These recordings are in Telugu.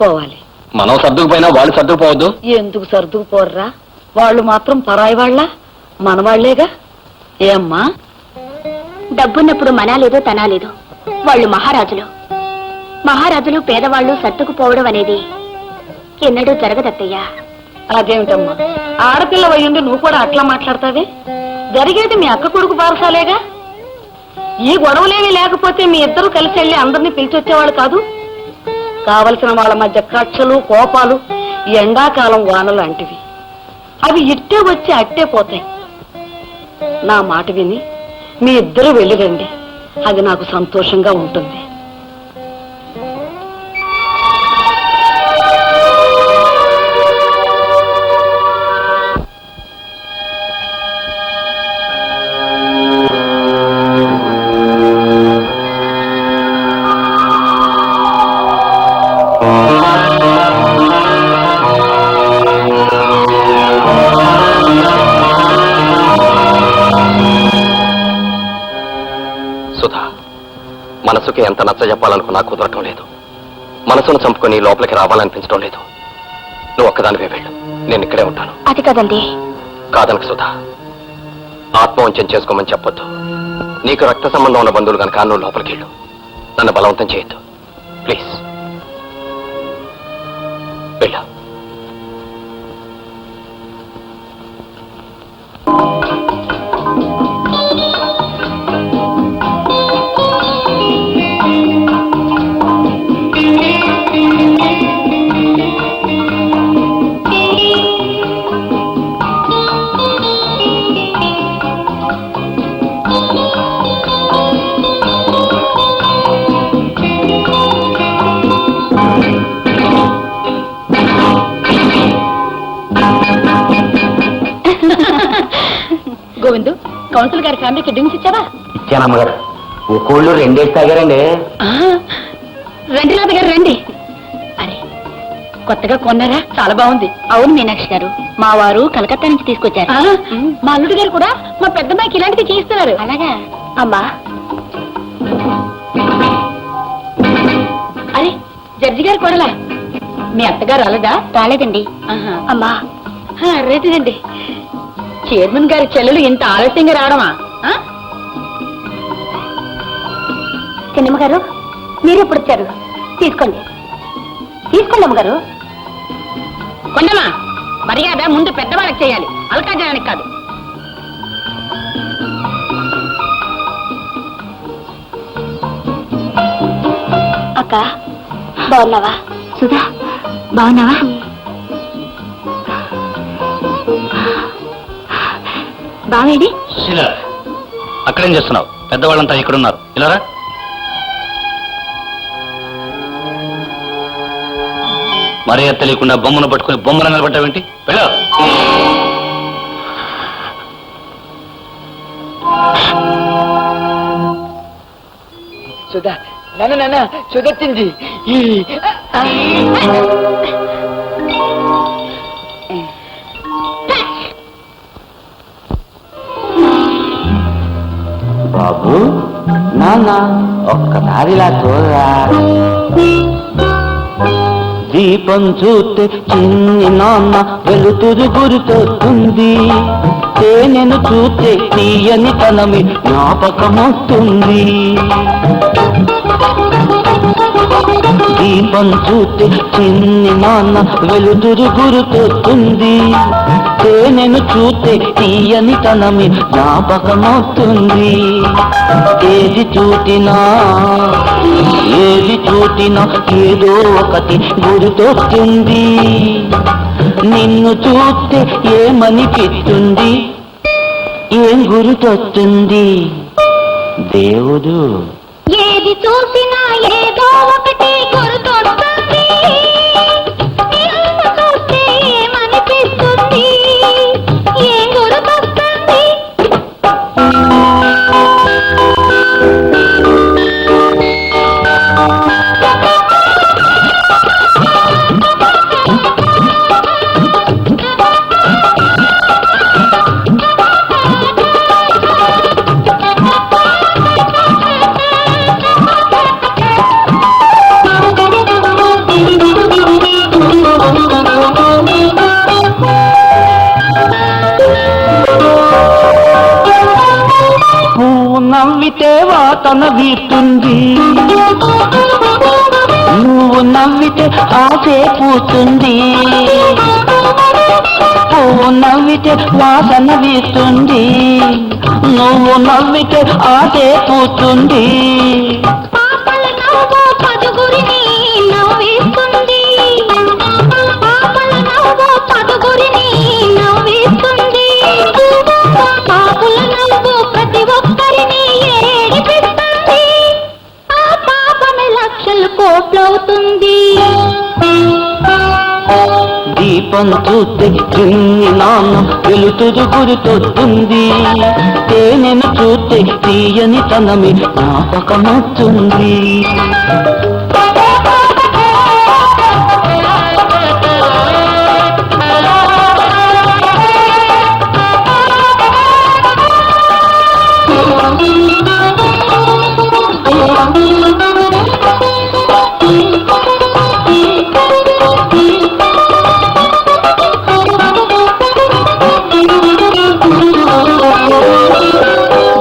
పోవాలి. మనం సర్దుకుపోయినా వాళ్ళు సర్దుకుపోవద్దు. ఎందుకు సర్దుకుపోర్రా? వాళ్ళు మాత్రం పరాయి వాళ్ళ, మనవాళ్లేగా. ఏమ్మా, డబ్బున్నప్పుడు మనాలేదో తనాలేదో. వాళ్ళు మహారాజులు పేదవాళ్లు సర్దుకుపోవడం అనేది ఎన్నడూ జరగదత్తయ్యా. అదేమిటమ్మా, ఆడపిల్ల వయ్యుండి నువ్వు కూడా అట్లా మాట్లాడతావే? జరిగేది మీ అక్క కొడుకు బారసాలేగా. ఈ గొడవలేవి లేకపోతే మీ ఇద్దరు కలిసి వెళ్ళి అందరినీ పిలిచొచ్చేవాళ్ళు కాదు. కావలసిన వాళ్ళ మధ్య కక్షలు, కోపాలు ఎండాకాలం వాన లాంటివి. అవి ఇట్టే వచ్చి అట్టే పోతాయి. నా మాట విని మీ ఇద్దరు వెళ్ళిరండి, అది నాకు సంతోషంగా ఉంటుంది. మనసుకి ఎంత నచ్చ చెప్పాలనుకున్నా కుదరటం లేదు. మనసును చంపుకొని లోపలికి రావాలనిపించడం లేదు. నువ్వు ఒక్కదానివే వెళ్ళు, నేను ఇక్కడే ఉంటాను. అది కదండి. కాదనక సుధా, ఆత్మవంచన చేసుకోమని చెప్పొద్దు. నీకు రక్త సంబంధం ఉన్న బంధువులు కనుక నువ్వు లోపలికి వెళ్ళు. నన్ను బలవంతం చేయొద్దు ప్లీజ్. వెళ్ళు. గోవిందు, కౌన్సిల్ గారి ఫ్యామిలీకి డ్రింక్స్ ఇచ్చావా? ఇచ్చానమ్మగారు. ఒక్కోళ్ళు 2 తాగారండి. రండి రాధ గారు, రండి. అరే, కొత్తగా కొన్నారా? చాలా బాగుంది. అవును మీనాక్షి గారు, మా వారు కలకత్తా నుంచి తీసుకొచ్చారు. మా అల్లుడు గారు కూడా మా పెద్దమ్మాయికి ఇలాంటివి చేయిస్తున్నారు. అలాగా అమ్మా. అరే, జడ్జి గారు కొడలా? మీ అత్తగారు రాలేదా? రాలేదండి. అమ్మా రేటిదండి. చైర్మన్ గారి చెల్లెలు ఇంత ఆలస్యంగా రావడమా? చిన్నమ్మ గారు, మీరు ఎప్పుడు వచ్చారు? తీసుకోండి అమ్మగారు. కొండమా, మర్యాద ముందు పెద్దవాళ్ళకి చేయాలి, అల్కాజనానికి కాదు. అక్క బాగున్నావా? సుధా బాగున్నావా? బావేడి? అక్కడేం చేస్తున్నావు? పెద్దవాళ్ళంతా ఇక్కడున్నారు, ఇలారా. మర్యాద తెలియకుండా బొమ్మను పట్టుకుని బొమ్మను నిలబడ్డావేంటి? వెళ్ళా. సుధా, నాన్న సుధొచ్చింది. బాబు, నాన్న ఒక్కసారిలా చూడరా. దీపం చూస్తే చిన్ని నాన్న వెలుతురు గురితొస్తుంది. తేనెను చూస్తే తీయని తనమి జ్ఞాపకమొస్తుంది. దీపం చూస్తే చిన్ని నాన్న వెలుతురు గురితొస్తుంది. తేనెను చూస్తే తీయని తనమి జ్ఞాపకమొస్తుంది. ఏది చూచినా ఏదో ఒకటి గుర్తొస్తుంది. నిన్ను చూస్తే ఏమనిపిస్తుంది? ఏం గుర్తొస్తుంది? దేవుడు. ఏది చూసినా ఏదో ఒకటి గుర్తొస్తుంది. నిన్ను చూస్తే ఏమనిపిస్తుంది? ఏం గుర్తొస్తుంది? నవ్వితే వాతన వీస్తుంది, నువ్వు నవ్వితే ఆసే పూస్తుంది, పువ్వు నవ్వితే వాసన వీస్తుంది, నువ్వు నవ్వితే ఆసే పూస్తుంది. పాపల నవ్వు పదుగురిని నవ్విస్తుంది, పాపల నవ్వు పదుగురిని నవ్విస్తుంది, పాపుల నవ్వు ప్రతి ఒక్కరిని ఏడిపిస్తుంది, ఆ పాపమే లక్షలు కోట్లవుతుంది. దీపం చూస్తే చిన్ని నాన్న వెలుతురు గురితొస్తుంది, తేనెను చూస్తే తీయని తనమి జ్ఞాపకమవుతుంది.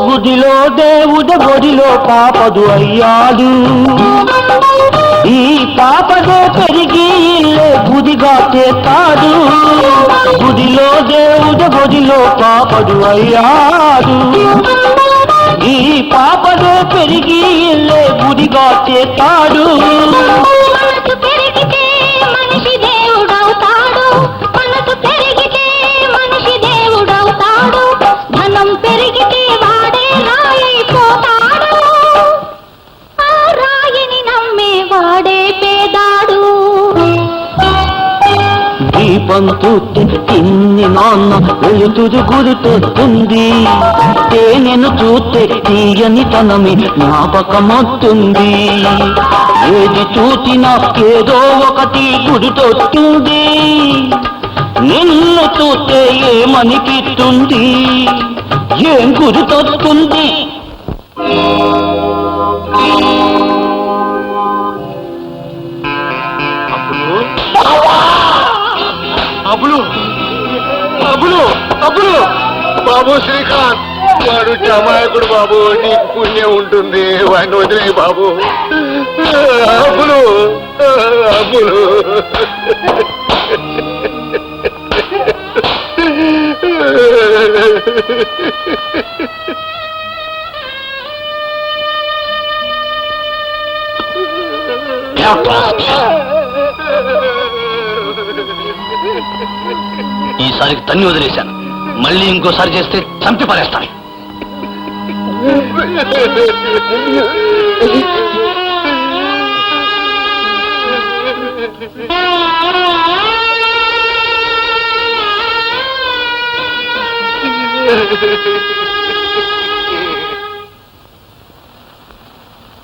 గుడిలో దేవుడు బొడిలో పాపదు అయ్యాడు, ఈ పాపదే పెరిగి ఇల్లే గుడిగా చేస్తాడు. గుడిలో దేవుడు బొడిలో పాపదు అయ్యాడు, ఈ పాపదే పెరిగి ఇల్లే గుడిగా చేస్తాడు. మనసు పెరిగితే మనిషి దేవుడవుతాడు, మనసు పెరిగితే మనిషి దేవుడవుతాడు, ధనం పెరిగితే వాడే రాయిపోతాడు, ఆ రాయిని నమ్మే వాడే పేదాడు. దీపం చూస్తే చిన్ని నాన్న వెలుతురు గురితొస్తుంది, తేనెను చూస్తే తీయని తనమి జ్ఞాపకమవుతుంది. ఏది చూసినా ఏదో ఒకటి గురితొస్తుంది, నిన్ను చూస్తే ఏమనిపిస్తుంది, ఏం గురితొస్తుంది? అబ్బులు అబ్బులు అబ్బులు బాబు శ్రీకాంత్, వాడు అమాయకుడు బాబు, నీకు పుణ్యం ఉంటుంది, వాడిని వదిలే బాబు. అబ్బులు అబ్బులు ఈసారికి తన్ని వదిలేశాను, మళ్ళీ ఇంకోసారి చేస్తే చంపి పారేస్తాను.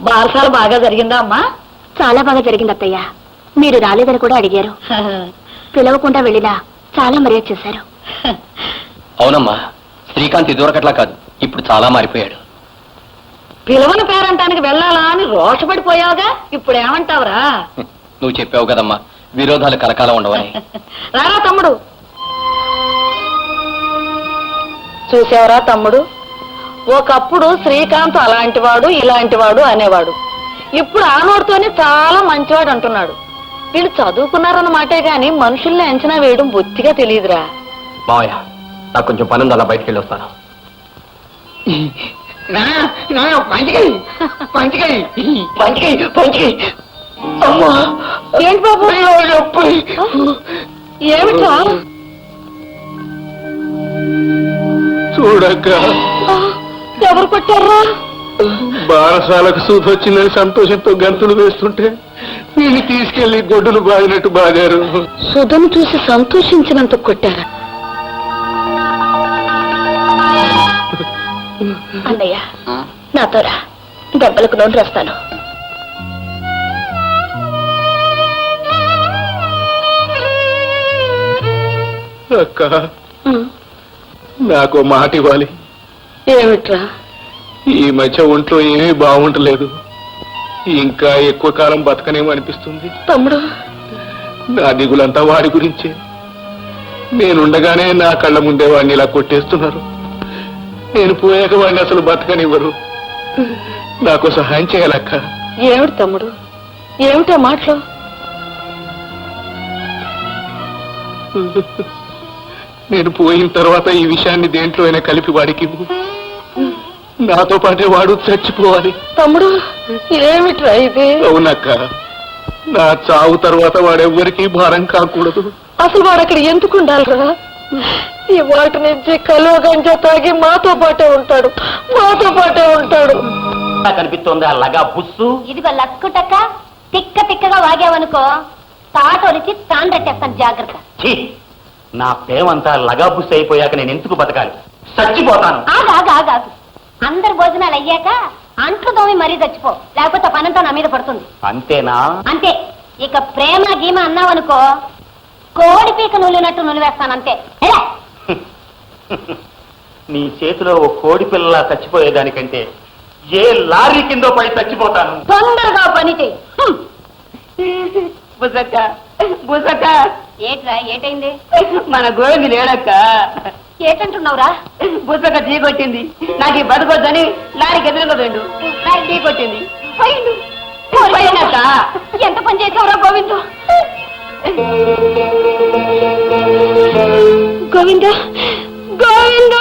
బారసాల బాగా జరిగిందా అమ్మా? చాలా బాగా జరిగింది అత్తయ్య. మీరు రాలేదని కూడా అడిగారు, పిలవకుండా వెళ్ళినా చాలా మర్యాద చేశారు. అవునమ్మా, శ్రీకాంత్ ఇదివరకట్లా కాదు, ఇప్పుడు చాలా మారిపోయాడు. పిలవని పేరంటానికి వెళ్ళాలా అని రోషపడిపోయావుగా, ఇప్పుడు ఏమంటావురా? నువ్వు చెప్పావు కదమ్మా, విరోధాలు కలకాలం ఉండవని. రారా తమ్ముడు. చూసావరా తమ్ముడు, ఒకప్పుడు శ్రీకాంత్ అలాంటివాడు ఇలాంటివాడు అనేవాడు, ఇప్పుడు ఆ నోటితోనే చాలా మంచివాడు అంటున్నాడు. వీళ్ళు చదువుకున్నారన్నమాటే గాని మనుషుల్ని అంచనా వేయడం బొత్తిగా తెలియదురా. మావయ్య, నాకు కొంచెం పని ఉంది, అలా బయటికి వెళ్ళి వస్తాను. ఏంటి బాబు? ఏమిటా? చూడక్క, ఎవరు కొట్టారా? బారసాలకు సూది వచ్చిందని సంతోషంతో గంతులు వేస్తుంటే వీళ్ళు తీసుకెళ్లి గొడ్డులు బాదినట్టు బాదారు. సుధను చూసి సంతోషించినంత కొట్టారా? అన్నయ్య, నాతో రా, దెబ్బలకు నోరు రాస్తాను. అక్క, నాకు మాట ఇవ్వాలి. ఏమిట్రా? ఈ మధ్య ఒంట్లో ఏమీ బాగుంటలేదు, ఇంకా ఎక్కువ కాలం బతకనేమనిపిస్తుంది. తమ్ముడు, నా దిగులంతా వాడి గురించే. నేనుండగానే నా కళ్ళ ముందే వాడిని ఇలా కొట్టేస్తున్నారు. నేను పోయాక వాడిని అసలు బతకనివ్వరు. నాకు సహాయం చేయాలక్క. ఏమిటి తమ్ముడు, ఏమిటో మాటలు? నేను పోయిన తర్వాత ఈ విషయాన్ని దేంట్లో అయినా కలిపి వాడికి ఇవ్వు. నాతో పాటే వాడు చచ్చిపోవాలి. తమ్ముడు, ఏమిట్రా ఇది? అవునక్క, నా చావు తర్వాత వాడెవ్వరికీ భారం కాకూడదు. అసలు వాడు అక్కడ ఎందుకు ఉండాలిరా? ఈ వాటి నుంచి కలువ గంజ తాగి మాతో పాటే ఉంటాడు, మాతో పాటే ఉంటాడు. కనిపిస్తోంది ఆ లగా బుస్సు. ఇదిగో లక్కుటక్క, తిక్క తిక్కగా వాగావనుకో తాటొలిచి తాండ్రెట్టేస్తాను, జాగ్రత్త. ఛీ, నా ప్రేమంతా లగా బుస్సు అయిపోయాక నేను ఎందుకు బతకాలి? చచ్చిపోతాను. ఆగాగాగాగు, అందరు భోజనాలు అయ్యాక అంట్లు తోమి మరీ చచ్చిపో, లేకపోతే పనంతా నా మీద పడుతుంది. అంతేనా? అంతే. ఇక ప్రేమ గీమ అన్నావనుకో కోడి పీక నులినట్టు నులివేస్తానంతే. ఎలా? నీ చేతిలో ఓ కోడి పిల్ల చచ్చిపోయేదానికంటే ఏ లారీ కిందో పడి చచ్చిపోతాను. తొందరగా పని చెయ్యి. బుసక్క బుసక్క, ఏట్రా, ఏటైంది? మన గోవింది లేడక్క. ఏటంటున్నావురా? బుసక్క చీకొట్టింది. నాకు ఈ బతకొద్దని లారీకి ఎదురుగా పోయిండు. లారీ చీకొట్టింది. పోయిండు. పోయిందక్క. ఎంత పని చేసావురా గోవిందు? గోవింద, గోవింద,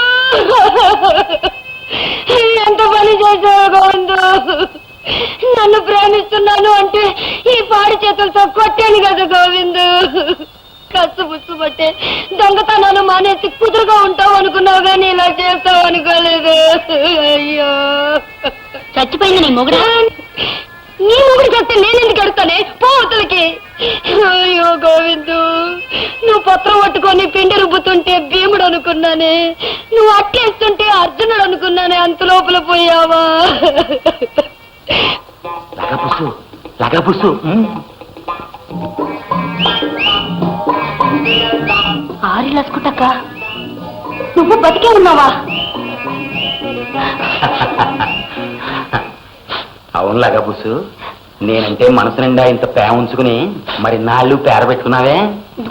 ఎంత పని చేసావు గోవిందు? నన్ను ప్రేమిస్తున్నాను అంటే ఈ పాడి చేతులతో కొట్టాను కదా గోవిందు. కసుబుసు పట్టే దొంగతనాలు మానేసి కుదురుగా ఉంటావు అనుకున్నావు కానీ ఇలా చేస్తావు అనుకోలేదు. అయ్యో, చచ్చిపోయింది నీ మొగుడు. నీ మొగుడు చేస్తే నేనెందుకు ఎడతానే? పోతులకి. అయ్యో గోవిందు, నువ్వు పత్రం పట్టుకొని పిండి రుబ్బుతుంటే భీముడు అనుకున్నానే, నువ్వు అట్లేస్తుంటే అర్జునుడు అనుకున్నానే, అంత లోపల పోయావా? లగా బుస్సు, లగా బుస్సు. ఆరి లసుకుటక్క, నువ్వు బతికే ఉన్నావా? అవును లగా బుస్సు, నేనంటే మనసు నిండా ఇంత ప్రేమ ఉంచుకుని మరి నాళ్ళు పేర పెట్టుకున్నావే.